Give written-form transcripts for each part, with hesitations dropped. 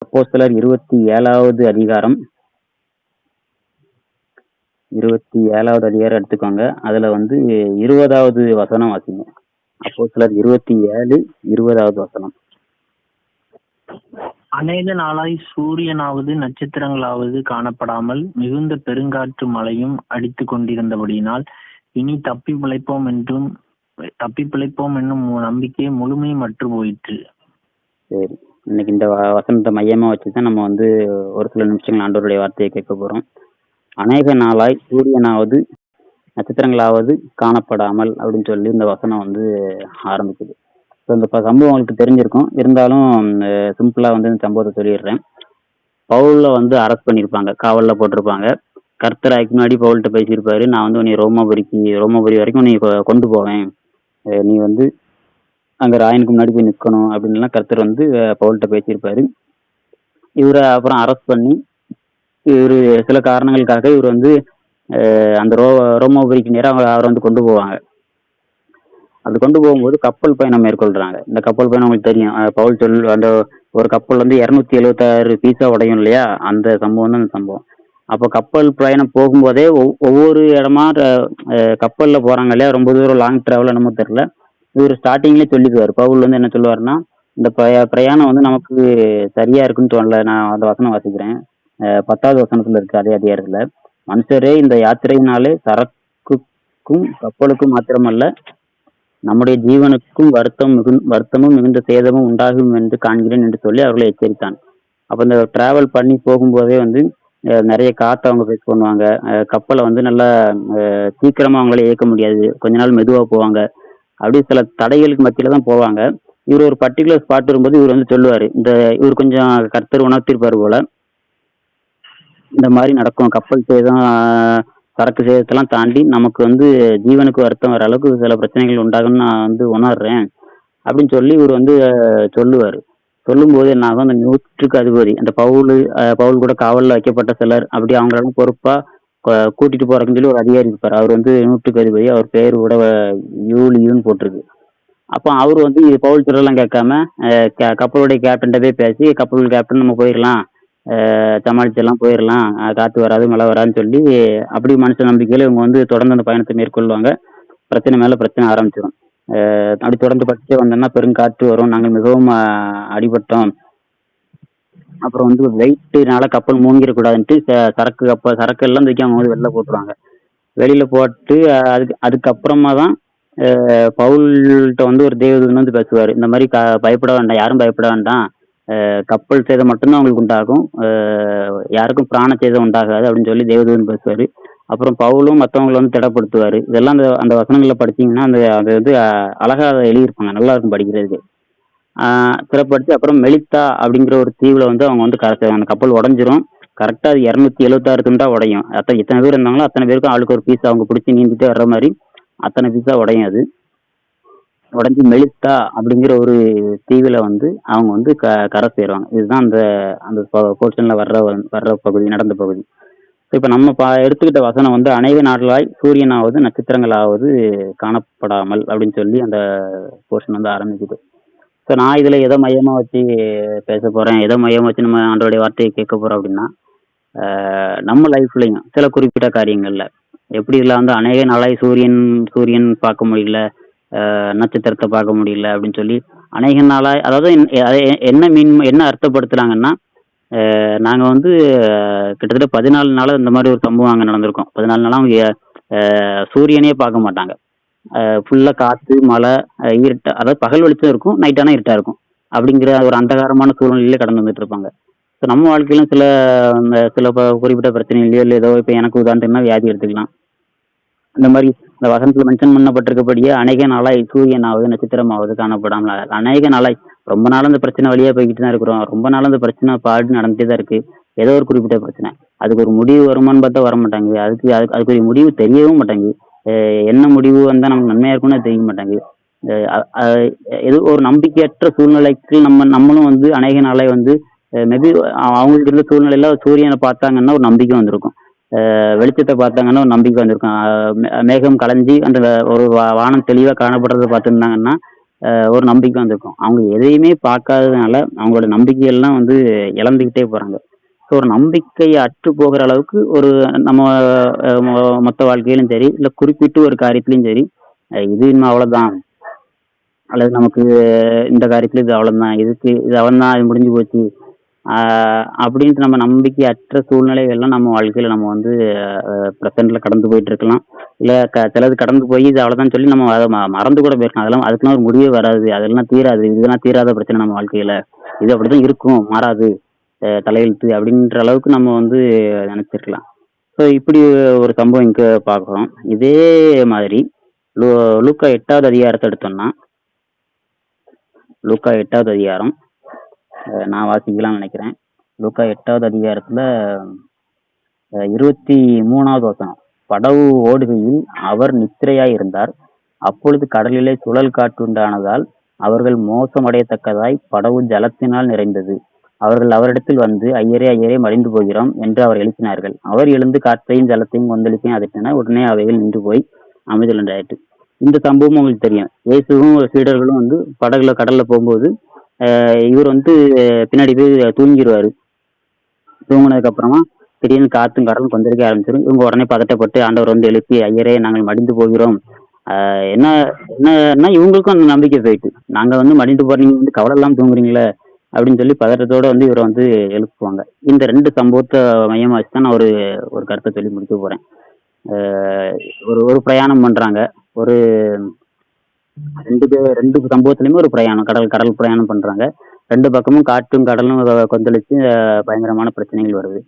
அப்போஸ்தலர் 27வது அதிகாரம் 27வது அதிகாரம் எடுத்துக்கோங்க. அதுல 20வது வசனம் வாசிங்க. அப்போஸ்தலர் 27 20வது வசனம். அநேக நாளாய் சூரியனாவது நட்சத்திரங்களாவது காணப்படாமல் மிகுந்த பெருங்காற்று மழையும் அடித்து கொண்டிருந்தபடியினால் இனி தப்பி பிழைப்போம் என்னும் நம்பிக்கை முழுமையும் அற்று போயிற்று. சரி, இன்னைக்கு இந்த வசனத்தை மையமா வச்சுதான் நம்ம ஒரு சில நிமிஷங்கள் ஆண்டவருடைய வார்த்தையை கேட்க போறோம். அநேக நாளாய் சூரியனாவது நட்சத்திரங்களாவது காணப்படாமல் அப்படின்னு சொல்லி இந்த வசனம் ஆரம்பிக்குது. ஸோ இந்த சம்பவம் உங்களுக்கு தெரிஞ்சிருக்கும், இருந்தாலும் சிம்பிளா இந்த சம்பவத்தை சொல்லிடுறேன். பவுல்ல அரெஸ்ட் பண்ணியிருப்பாங்க, காவல்ல போட்டிருப்பாங்க. கர்த்தர் அதுக்கு முன்னாடி பவுல்கிட்ட பேசியிருப்பாரு, நான் உன்னை ரோமாபுரி வரைக்கும் உன்னை கொண்டு போவேன், நீ அங்க ராயனுக்கு முன்னாடி போய் நிற்கணும் அப்படின்லாம் கர்த்தர் பவுல்கிட்ட பேசியிருப்பாரு. இவரை அப்புறம் அரெஸ்ட் பண்ணி இவரு சில காரணங்களுக்காக இவர் அந்த ரோமாபுரிக்கு நேரம் அவரை கொண்டு போவாங்க. அப்படி கொண்டு போகும்போது கப்பல் பயணம் மேற்கொள்றாங்க. இந்த கப்பல் பயணம் உங்களுக்கு தெரியும், பவுல் அந்த ஒரு கப்பல் 276 பீஸா உடையும் இல்லையா, அந்த சம்பவம் தான் அந்த சம்பவம். அப்போ கப்பல் பயணம் போகும்போதே ஒவ்வொரு இடமா கப்பல்ல போறாங்க இல்லையா, ரொம்ப தூரம் லாங் டிராவல் நம்ம தெரியல, இவர் ஸ்டார்டிங்லேயே சொல்லிக்குவார். பவுல் என்ன சொல்லுவாருன்னா, இந்த பிரயாணம் நமக்கு சரியா இருக்குன்னு தோணல. நான் அந்த வசனம் வாசிக்கிறேன், 10வது வசனத்துல இருக்கு அதே அதிகாரத்துல. மனுஷரே, இந்த யாத்திரையினாலே சரக்குக்கும் கப்பலுக்கும் மாத்திரமல்ல நம்முடைய ஜீவனுக்கும் வருத்தமும் மிகுந்த சேதமும் உண்டாகும் என்று காண்கிறேன் என்று சொல்லி அவர்களை எச்சரித்தான். அப்ப இந்த டிராவல் பண்ணி போகும்போதே நிறைய காற்று அவங்க ஃபேஸ் பண்ணுவாங்க. கப்பலை நல்லா சீக்கிரமா அவங்களால இயக்க முடியாது, கொஞ்ச நாள் மெதுவா போவாங்க. அப்படி சில தடைகளுக்கு மத்தியில தான் போவாங்க. இவர் ஒரு பர்டிகுலர் ஸ்பாட் வரும்போது இவர் சொல்லுவாரு, இவர் கொஞ்சம் கர்த்தர் உணர்த்திருப்பாரு போல, இந்த மாதிரி நடக்கும், கப்பல் சேதம் சரக்கு சேதத்தெல்லாம் தாண்டி நமக்கு ஜீவனுக்கு வருத்தம் வர அளவுக்கு சில பிரச்சனைகள் உண்டாகும்னு நான் உணர்றேன் அப்படின்னு சொல்லி இவர் சொல்லுவார். சொல்லும்போது என்ன ஆகும், அந்த 100க்கு அதிபதி அந்த பவுல் கூட காவலில் வைக்கப்பட்ட சிலர் அப்படி அவங்களெல்லாம் பொறுப்பா கூட்டிட்டு போறதுன்னு சொல்லி ஒரு அதிகாரி இருப்பார். அவர் 100க்கு அதிபதி, அவர் பேர் கூட யூலியூன்னு போட்டிருக்கு. அப்போ அவர் பவுல் சொல்லலாம் கேட்காம கப்பலுடைய கேப்டன்ட்ட போய் பேசி, கப்பல் கேப்டன் நம்ம போயிடலாம், சமாளிச்செல்லாம் போயிடலாம், காற்று வராது மழை வராதுன்னு சொல்லி அப்படி மனுஷ நம்பிக்கையில இவங்க தொடர்ந்து அந்த பயணத்தை மேற்கொள்வாங்க. பிரச்சனை மேல பிரச்சனை ஆரம்பிச்சிடும். அப்படி தொடர்ந்து படிச்சுட்டே வந்தோம்னா பெருங்காற்று வரும், நாங்கள் மிகவும் அடிபட்டோம். அப்புறம் வெயிட்னால கப்பல் மூங்கிடக்கூடாதுன்ட்டு சரக்கு எல்லாம் தூக்கி அவங்க வெளில போட்டுருவாங்க. வெளியில போட்டு அதுக்கப்புறமா தான் பவுல்கிட்ட ஒரு தேவதூதன் பேசுவார். இந்த மாதிரி பயப்பட வேண்டாம், யாரும் பயப்பட வேண்டாம், கப்பல் சேதம் மட்டும்தான் அவங்களுக்கு உண்டாகும், யாருக்கும் பிராண சேதம் உண்டாகாது அப்படின்னு சொல்லி தேவதூதன் பேசுவார். அப்புறம் பவுலும் மற்றவங்களை திடப்படுத்துவார். இதெல்லாம் அந்த வசனங்களை படிச்சீங்கன்னா அது அழகா எழுதியிருப்பாங்க, நல்லா இருக்கும் படிக்கிறதுக்கு. திறப்படுத்தி அப்புறம் மெலித்தா அப்படிங்கிற ஒரு தீவுல அவங்க கரை அந்த கப்பல் உடஞ்சிரும். கரெக்டாக அது 276 துண்டா உடையும். எத்தனை பேர் இருந்தாங்களோ அத்தனை பேருக்கும் ஆளுக்கு ஒரு பீஸா அவங்க பிடிச்சி நீந்திட்டே வர்ற மாதிரி அத்தனை பீஸா உடையும். அது உடஞ்சி மெலித்தா அப்படிங்கிற ஒரு தீவுல அவங்க கரை சேருவாங்க. இதுதான் அந்த போர்ஷன்ல வர்ற பகுதி, நடந்த பகுதி. இப்ப நம்ம எடுத்துக்கிட்ட வசனம் அநேக நாட்களாய் சூரியனாவது நட்சத்திரங்களாவது காணப்படாமல் அப்படின்னு சொல்லி அந்த போர்ஷன் ஆரம்பிக்குது. ஸோ நான் இதுல எதை மையமா வச்சு பேச போறேன், எதை மையமா வச்சு நம்ம ஆண்டோடைய வார்த்தையை கேட்க போறோம் அப்படின்னா, நம்ம லைஃப்லயும் சில குறிப்பிட்ட காரியங்கள்ல எப்படி இதுல அநேக நாளாய் சூரியன் பார்க்க முடியல, நட்சத்திரத்தை பார்க்க முடியல அப்படின்னு சொல்லி அநேக நாளாய், அதாவது என்ன அர்த்தப்படுத்துறாங்கன்னா, நாங்க கிட்டத்தட்ட 14 நாளா இந்த மாதிரி ஒரு சம்பவம் அங்கே நடந்திருக்கோம். 14 நாளா அவங்க சூரியனே பார்க்க மாட்டாங்க. ஃபுல்லா காத்து மழை இருட்டா, அதாவது பகல் வெளிச்சம் இருக்கும், நைட்டானா இருட்டா இருக்கும். அப்படிங்கிற ஒரு அந்தகாரமான சூழ்நிலையில கடந்து வந்துட்டு இருப்பாங்க. ஸோ நம்ம வாழ்க்கையிலும் சில குறிப்பிட்ட பிரச்சனைகளையோ இல்லை ஏதோ, இப்போ எனக்கு உதாரணத்துக்குன்னா வியாதி எடுத்துக்கலாம். இந்த மாதிரி இந்த வசனத்துல மென்ஷன் பண்ணப்பட்டிருக்கபடியே அநேக நாளாய் சூரியனாவது நட்சத்திரமாவது காணப்படாமல், அநேக நாளாய் ரொம்ப நாள் அந்த பிரச்சனை வழியா போய்கிட்டு தான் இருக்கிறோம். ரொம்ப நாள் அந்த பிரச்சனை பாடு நடந்துட்டே தான் இருக்கு. ஏதோ ஒரு குறிப்பிட்ட பிரச்சனை, அதுக்கு ஒரு முடிவு வருமானு பார்த்தா வர மாட்டாங்க. அதுக்கு ஒரு முடிவு தெரியவும் மாட்டாங்க. என்ன முடிவு வந்தா நமக்கு நன்மையா இருக்கும்னு தெரிய மாட்டாங்க. ஏதோ ஒரு நம்பிக்கையற்ற சூழ்நிலைக்கு நம்மளும் அநேக நாளாய் மேபி அவங்களுக்கு இருந்த சூழ்நிலையில சூரியனை பார்த்தாங்கன்னா ஒரு நம்பிக்கை வந்திருக்கும், வெளிச்சத்தை பார்த்தாங்கன்னா ஒரு நம்பிக்கை வந்திருக்கும். மேகம் கலைஞ்சி அந்த ஒரு வானம் தெளிவா காணப்படுறத பார்த்துருந்தாங்கன்னா ஒரு நம்பிக்கை வந்திருக்கும். அவங்க எதையுமே பார்க்காததுனால அவங்களோட நம்பிக்கையெல்லாம் வந்து இழந்துக்கிட்டே போறாங்க. ஸோ ஒரு நம்பிக்கை அற்று போகிற அளவுக்கு ஒரு நம்ம மொத்த வாழ்க்கையிலும் சரி, இல்ல குறிப்பிட்டு ஒரு காரியத்திலயும் சரி, இது இன்னும் அவ்வளோதான். அல்லது நமக்கு இந்த காரியத்துல இது அவ்வளோதான். இது அவ்வளோதான், இது முடிஞ்சு போச்சு. அப்படின்ட்டு நம்ம நம்பிக்கை அற்ற சூழ்நிலைகள்லாம் நம்ம வாழ்க்கையில நம்ம வந்து ப்ரெசென்ட்ல கடந்து போயிட்டு இருக்கலாம். இல்ல சிலது கடந்து போய் இது அவ்வளோதான் சொல்லி நம்ம அத மறந்து கூட போயிருக்கலாம். அதெல்லாம் அதுக்கெல்லாம் ஒரு முடிவே வராது. அதெல்லாம் தீராது. இதெல்லாம் தீராத பிரச்சனை நம்ம வாழ்க்கையில. இது அப்படிதான் இருக்கும், மாறாது. தலையெழுத்து அப்படின்ற அளவுக்கு நம்ம வந்து நினைச்சிருக்கலாம். ஸோ இப்படி ஒரு சம்பவம் இங்க பார்க்குறோம். இதே மாதிரி லூ லூக்கா 8வது அதிகாரத்த எடுத்தோம்னா, லூக்கா 8வது அதிகாரம் நான் வாசிக்கலாம்னு நினைக்கிறேன். லூக்கா 8வது அதிகாரத்துல 23வது வசனம். படவு ஓடுகையில் அவர் நித்திரையாய் இருந்தார். அப்பொழுது கடலிலே சுழல் காற்றுண்டானதால் அவர்கள் மோசமடையத்தக்கதாய் படவு ஜலத்தினால் நிறைந்தது. அவர்கள் அவரிடத்தில் வந்து, ஐயரே ஐயரே மடிந்து போகிறோம் என்று அவர் எழுப்பினார்கள். அவர் எழுந்து காற்றையும் ஜலத்தையும் கொந்தளிப்பையும் அதட்டினார். உடனே அவைகள் நின்று போய் அமைதல் உண்டாயிற்று. இந்த சம்பவம் உங்களுக்கு தெரியும். இயேசுவும் சீடர்களும் வந்து படகுல கடல்ல போகும்போது இவர் வந்து பின்னாடி போய் தூங்கிடுவாரு. தூங்கினதுக்கு அப்புறமா திடீர்னு காத்தும் கடலும் கொந்தளிக்க ஆரம்பிச்சிடும். இவங்க உடனே பதட்டப்பட்டு ஆண்டவர் வந்து எழுப்பி, ஐயரே நாங்கள் மடிந்து போகிறோம். என்ன என்னன்னா இவங்களுக்கும் அந்த நம்பிக்கை போயிட்டு, நாங்க வந்து மடிந்து போற, நீங்க வந்து கவலை எல்லாம் தூங்குறீங்களே அப்படின்னு சொல்லி பதட்டத்தோட வந்து இவரை வந்து எழுப்புவாங்க. இந்த 2 சம்பவத்தை மையமா வச்சுதான் நான் ஒரு கருத்தை சொல்லி முடிக்க போறேன். ஒரு ஒரு பிரயாணம் பண்றாங்க. ஒரு 2 சம்பவத்திலயுமே ஒரு பிரயாணம், கடல் பிரயாணம் பண்றாங்க. 2 பக்கமும் காற்றும் கடலும் கொந்தளிச்சு பயங்கரமான பிரச்சனைகள் வருது.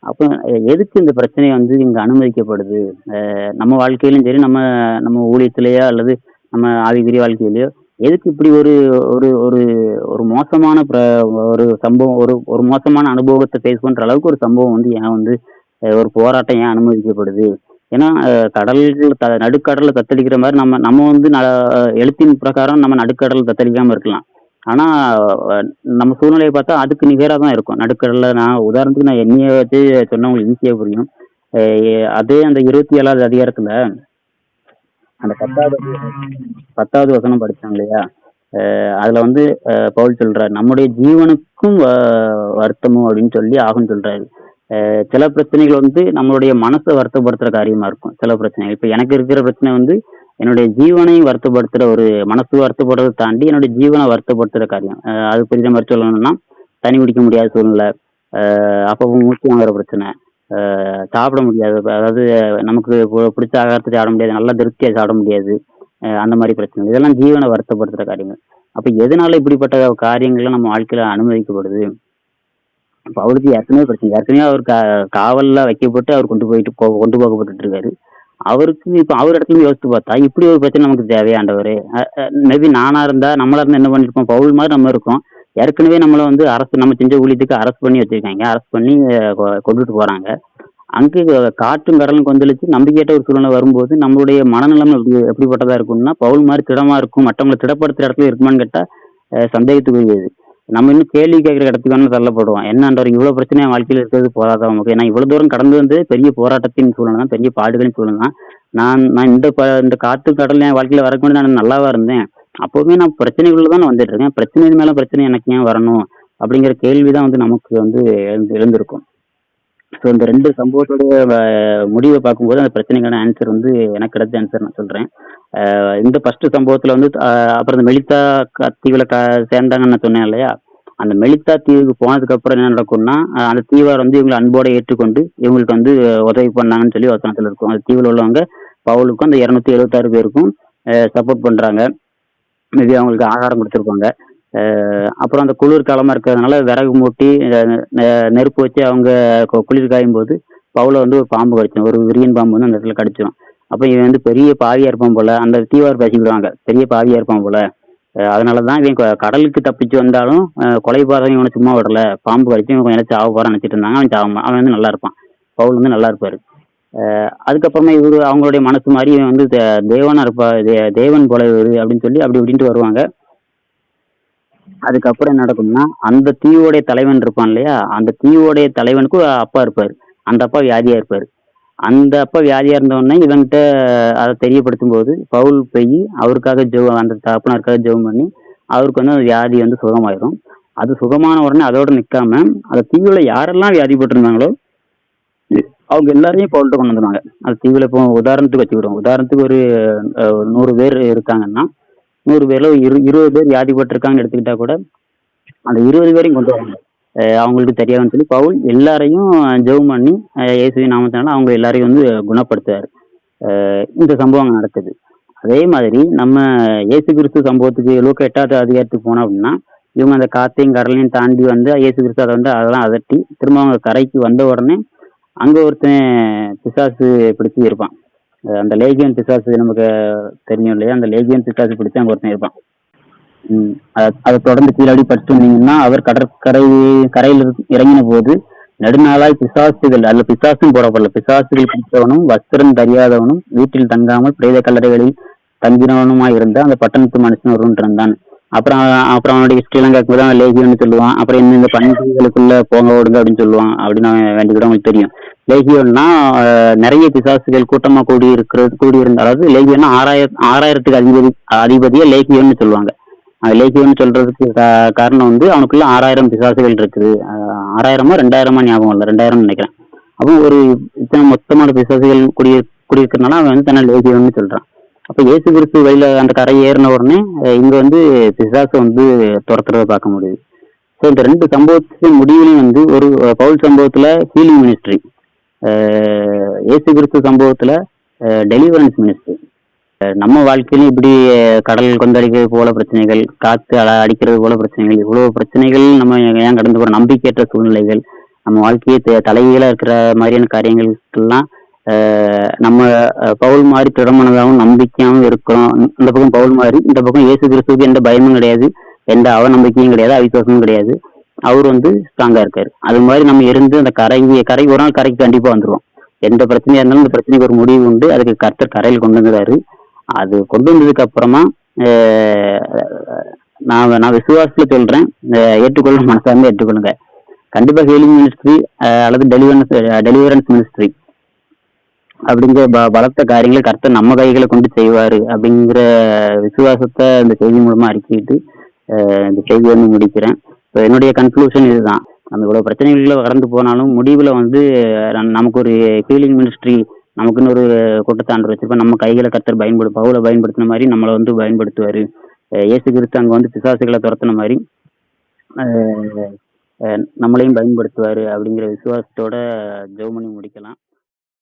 அப்ப எதுக்கு இந்த பிரச்சனை வந்து இங்க அனுமதிக்கப்படுது? நம்ம வாழ்க்கையிலும் சரி, நம்ம நம்ம ஊழியத்திலேயோ அல்லது நம்ம ஆவிக்குரிய வாழ்க்கையிலயோ எதுக்கு இப்படி ஒரு ஒரு ஒரு ஒரு மோசமான ஒரு சம்பவம், ஒரு மோசமான அனுபவத்தை ஃபேஸ் பண்ற அளவுக்கு ஒரு சம்பவம் வந்து ஏன் வந்து ஒரு போராட்டம் ஏன் அனுமதிக்கப்படுது? ஏன்னா நடுக்கடல்ல தத்தளிக்கிற மாதிரி நம்ம நம்ம வந்து எழுத்தின் பிரகாரம் நம்ம நடுக்கடல் தத்தளிக்காம இருக்கலாம். ஆனா நம்ம சூழ்நிலையை பார்த்தா அதுக்கு நிகரா தான் இருக்கும். நடுக்கடல்ல நான் உதாரணத்துக்கு நான் என்னைய வச்சு சொன்னா உங்களுக்கு ஈஸியா புரியும். அதே அந்த 27வது அதிகாரத்துல அந்த 10வது வசனம் படிச்சாங்க இல்லையா? அதுல வந்து பவுல் சொல்றாரு, நம்முடைய ஜீவனுக்கும் வருத்தமும் அப்படின்னு சொல்லி ஆகும் சொல்றாரு. சில பிரச்சனைகள் வந்து நம்மளுடைய மனசை வருத்தப்படுத்துற காரியமா இருக்கும். சில பிரச்சனைகள் இப்ப எனக்கு இருக்கிற பிரச்சனை வந்து என்னுடைய ஜீவனை வருத்தப்படுத்துற, ஒரு மனசு வருத்தப்படுறதை தாண்டி என்னுடைய ஜீவனை வருத்தப்படுத்துற காரியம். அது புரியுற மாதிரி சொல்லணும்னா, தண்ணி குடிக்க முடியாத சூழ்நிலை, அப்போ மூச்சு வாங்குற பிரச்சனை, சாப்பிட முடியாது, அதாவது நமக்கு பிடிச்ச ஆகாரத்தை சாப்பிட முடியாது, நல்லா திருப்தியா சாப்பிட முடியாது, அந்த மாதிரி பிரச்சனை. இதெல்லாம் ஜீவனை வருத்தப்படுத்துற காரியங்கள். அப்ப எதனால இப்படிப்பட்ட காரியங்கள்லாம் நம்ம வாழ்க்கையில அனுமதிக்கப்படுது? அப்ப அவருக்கு ஏற்கனவே அவர் காவல்ல வைக்கப்பட்டு அவர் கொண்டு போகப்பட்டு இருக்காரு. அவருக்கு இப்ப அவர் இடத்துல யோசிச்சு பார்த்தா இப்படி ஒரு பிரச்சனை நமக்கு தேவையாண்டவரு. மேபி நானா இருந்தா, நம்மளா இருந்தா என்ன பண்ணிருப்போம்? பவுல் மாதிரி நம்ம இருக்கோம். ஏற்கனவே நம்மள வந்து நம்ம செஞ்ச ஊழியத்துக்கு அரெஸ்ட் பண்ணி வச்சிருக்காங்க. அரெஸ்ட் பண்ணி கொண்டுட்டு போறாங்க. அங்கு காற்றும் கடலும் கொந்தளிச்சு நம்பிக்கையற்ற ஒரு சூழ்நிலை வரும்போது நம்மளுடைய மனநிலைமை எப்படிப்பட்டதா இருக்கும்னா, பவுல் மாதிரி திடமா இருக்கும், மற்றவங்களை திடப்படுத்துற இடத்துல இருக்குமான்னு கேட்டா சந்தேகத்துக்குரியது. நம்ம இன்னும் கேள்வி கேட்கிற இடத்துக்கு வேணா தள்ளப்படுவோம். என்னன்றவர் இவ்வளவு பிரச்சனை என் வாழ்க்கையில இருக்கிறது போதாதான் நமக்கு? ஏன்னா இவ்வளவு தூரம் கடந்து வந்து பெரிய போராட்டத்தின் சூழ்நிலை தான், பெரிய பாடுகளின் சூழ்நிலை தான். நான் இந்த காத்து கடல் என் வாழ்க்கையில வரக்கு முன்னாடி நான் நல்லாவா இருந்தேன்? அப்பவுமே நான் பிரச்சனைக்குள்ள தான் வந்துட்டு இருக்கேன். பிரச்சனைகள் மேல பிரச்சனை எனக்கு ஏன் வரணும் அப்படிங்கிற கேள்விதான் வந்து நமக்கு வந்து எழுந்திருக்கும். ஸோ இந்த 2 சம்பவத்தோட முடிவை பார்க்கும்போது அந்த பிரச்சனைக்கான ஆன்சர் வந்து எனக்கு கிடைச்ச ஆன்சர் நான் சொல்றேன். இந்த ஃபர்ஸ்ட் சம்பவத்துல வந்து அப்புறம் இந்த மெலித்தா தீவுல சேர்ந்தாங்கன்னு நான் சொன்னேன் இல்லையா? அந்த மெலித்தா தீவுக்கு போனதுக்கு அப்புறம் என்ன நடக்கும்னா, அந்த தீவார் வந்து இவங்களை அன்போட ஏற்றுக்கொண்டு இவங்களுக்கு வந்து உதவி பண்ணாங்கன்னு சொல்லி வசனத்துல இருக்கும். அந்த தீவுல உள்ளவங்க பவுலுக்கும் அந்த 276 பேருக்கும் சப்போர்ட் பண்றாங்க. மேபி அவங்களுக்கு ஆகாரம் கொடுத்துருப்பாங்க. அப்புறம் அந்த குளிர் காலமா இருக்கிறதுனால விறகு மூட்டி நெருப்பு வச்சு அவங்க குளிர் காயும் போது பவுல வந்து ஒரு பாம்பு கடிச்சிடும், ஒரு விரியன் பாம்பு வந்து அந்த இடத்துல கடிச்சிடும். அப்ப இவன் வந்து பெரிய பாவியா இருப்பான் போல, அந்த தீவார் பேசிக்கிடுவாங்க, பெரிய பாவியா இருப்பான் போல. அதனாலதான் இவன் கடலுக்கு தப்பிச்சு வந்தாலும் கொலைபாதகம் இவனை சும்மா விடல, பாம்பு கடிச்சு இவன் கொஞ்சம் சாவ போறான்னு நினைச்சிட்டு இருந்தாங்க. அவன் வந்து நல்லா இருப்பான், பவுல் வந்து நல்லா இருப்பாரு. அதுக்கப்புறமா இவரு அவங்களுடைய மனசு மாதிரி இவன் வந்து தேவனா இருப்பா, தேவன் போல இவரு அப்படின்னு சொல்லி அப்படி இப்படின்ட்டு வருவாங்க. அதுக்கப்புறம் என்ன நடக்கும்னா, அந்த தீவோடைய தலைவன் இருப்பான் இல்லையா? அந்த தீவோடைய தலைவனுக்கு அப்பா இருப்பாரு. அந்த அப்பா வியாதியா இருப்பாரு. அந்த அப்ப வியாதியா இருந்தவுடனே இவன்கிட்ட அதை தெரியப்படுத்தும் போது பவுல் போய் அவருக்காக அந்த தகப்பனாருக்காக ஜெபம் பண்ணி அவருக்கு வந்து அந்த வியாதி வந்து சுகமாயிரும். அது சுகமான உடனே அதோட நிக்காம அந்த தீவுல யாரெல்லாம் வியாதிப்பட்டிருந்தாங்களோ அவங்க எல்லாரையும் பவுல்கிட்ட கொண்டு வந்துருவாங்க. அந்த தீவுல இப்போ உதாரணத்துக்கு வச்சுக்கிடுவோம். உதாரணத்துக்கு ஒரு 100 பேர் இருக்காங்கன்னா 100 பேர்ல 20 பேர் வியாதிப்பட்டிருக்காங்கன்னு எடுத்துக்கிட்டா கூட அந்த 20 பேரையும் கொண்டு வருவாங்க. அவங்களுக்கு தெரியாதுன்னு சொல்லி பவுல் எல்லாரையும் ஜெபம் பண்ணி இயேசுவின் நாமத்தினால அவங்க எல்லாரையும் வந்து குணப்படுத்துவார். இந்த சம்பவம் நடக்குது. அதே மாதிரி நம்ம இயேசு கிறிஸ்து சம்பவத்துக்கு லூக்கா 8வது அதிகாரத்துக்கு போனோம் அப்படின்னா இவங்க அந்த காத்தையும் கடலையும் தாண்டி வந்து இயேசு கிறிஸ்து அதை வந்து அதெல்லாம் அதட்டி திரும்ப அவங்க கரைக்கு வந்த உடனே அங்க ஒருத்தன் பிசாசு பிடிச்சி இருப்பான். அந்த லேகியன் பிசாசு நமக்கு தெரியும் இல்லையா? அந்த லேகியன் பிசாசு பிடிச்சி அங்க ஒருத்தன் இருப்பான். அதை தொடர்ந்து கீழடி படிச்சுட்டு வந்தீங்கன்னா அவர் கரையில் இறங்கின போது நெடுநாளாய் பிசாசுகள் அல்ல பிசாசும் போடப்படல பிசாசுகள் பிடித்தவனும் வஸ்திரம் தெரியாதவனும் வீட்டில் தங்காமல் பிரேத கல்லறைகளில் தங்கினவனுமாய் இருந்த அந்த பட்டணத்து மனுஷன் ஒருவன் இருந்தான். அப்புறம் அவனுடைய ஸ்ரீலங்காவுக்கு தான் லேகியோன்னு சொல்லுவான். அப்புறம் இந்த பண்டிகைகளுக்குள்ள போங்க ஓடுங்க அப்படின்னு சொல்லுவான். அப்படின்னு அவன் வேண்டிக்கிட்ட அவங்களுக்கு தெரியும். லேகியோன்னா நிறைய பிசாசுகள் கூட்டமா கூடியிருந்த அதாவது லேகியோன்னா 6000த்துக்கு அதிபதியா லேகியோன்னு சொல்லுவாங்க. லேகியோன்னு சொல்றதுக்கு காரணம் வந்து அவனுக்குள்ள 6000 பிசாசுகள் இருக்குது. 6000 2000 ஞாபகம் இல்லை, 2000 நினைக்கிறேன். அப்போ ஒரு இத்தனை மொத்தமான பிசாசுகள் குடியிருக்கிறதுனால அவன் வந்து தன்னை லேகியோன்னு சொல்றான். அப்ப இயேசு கிறிஸ்து வழியில அந்த கரை ஏறின உடனே இங்க வந்து பிசாசை வந்து துரத்துறத பார்க்க முடியுது. ஸோ இந்த 2 சம்பவத்துக்கு முடிவுலையும் வந்து ஒரு பவுல் சம்பவத்துல ஹீலிங் மினிஸ்ட்ரி, இயேசு கிறிஸ்து சம்பவத்துல டெலிவரன்ஸ் மினிஸ்ட்ரி. நம்ம வாழ்க்கையிலும் இப்படி கடல் கொந்தளிக்கிறது போல பிரச்சனைகள், காத்து அடிக்கிறது போல பிரச்சனைகள், இவ்வளவு பிரச்சனைகள் நம்ம ஏன் கடந்து போற நம்பிக்கையற்ற சூழ்நிலைகள், நம்ம வாழ்க்கையை தலைகீழா இருக்கிற மாதிரியான காரியங்களுக்கெல்லாம் நம்ம பவுல் மாதிரி திறமனதாகவும் நம்பிக்கையாகவும் இருக்கிறோம். இந்த பக்கம் பவுல் மாதிரி, இந்த பக்கம் இயேசு கிறிஸ்துவுக்கு எந்த பயமும் கிடையாது, எந்த அவநம்பிக்கையும் கிடையாது, அவிசுவாசமும் கிடையாது. அவர் வந்து ஸ்ட்ராங்கா இருக்காரு. அது மாதிரி நம்ம இருந்து அந்த கரை ஒரு நாள் கரைக்கு கண்டிப்பா வந்துருவோம். எந்த பிரச்சனையா இருந்தாலும் இந்த பிரச்சனைக்கு ஒரு முடிவு உண்டு. அதுக்கு கர்த்தர் கரையில் கொண்டு வந்துறாரு. அது கொண்டு வந்ததுக்கு அப்புறமா நான் விசுவாசத்துல சொல்றேன், ஏற்றுக்கொள்ள மனசார்ந்து ஏற்றுக்கொள்ளுங்க. கண்டிப்பா ஹீலிங் மினிஸ்ட்ரி அல்லது டெலிவரன்ஸ் மினிஸ்ட்ரி அப்படிங்கிற பலத்த காரியங்களை கர்த்தர் நம்ம கைகளை கொண்டு செய்வாரு அப்படிங்கிற விசுவாசத்தை இந்த செய்தி மூலமா அறிக்கிட்டு இந்த செய்தி வந்து முடிக்கிறேன். என்னுடைய கன்க்ளூஷன் இதுதான். நம்ம இவ்வளவு பிரச்சனைகளை கடந்து போனாலும் முடிவுல வந்து நமக்கு ஒரு ஹீலிங் மினிஸ்ட்ரி, நமக்குன்னு ஒரு கூட்டத்தாண்டர் வச்சிருப்போம். நம்ம கைகளை கர்த்தர் பவுலை பயன்படுத்தின மாதிரி நம்மளை வந்து பயன்படுத்துவாரு. இயேசு கிறிஸ்து அங்க வந்து பிசாசுகளை துரத்தின மாதிரி நம்மளையும் பயன்படுத்துவாரு அப்படிங்கிற விசுவாசத்தோட ஜெபம் பண்ணி முடிக்கலாம்.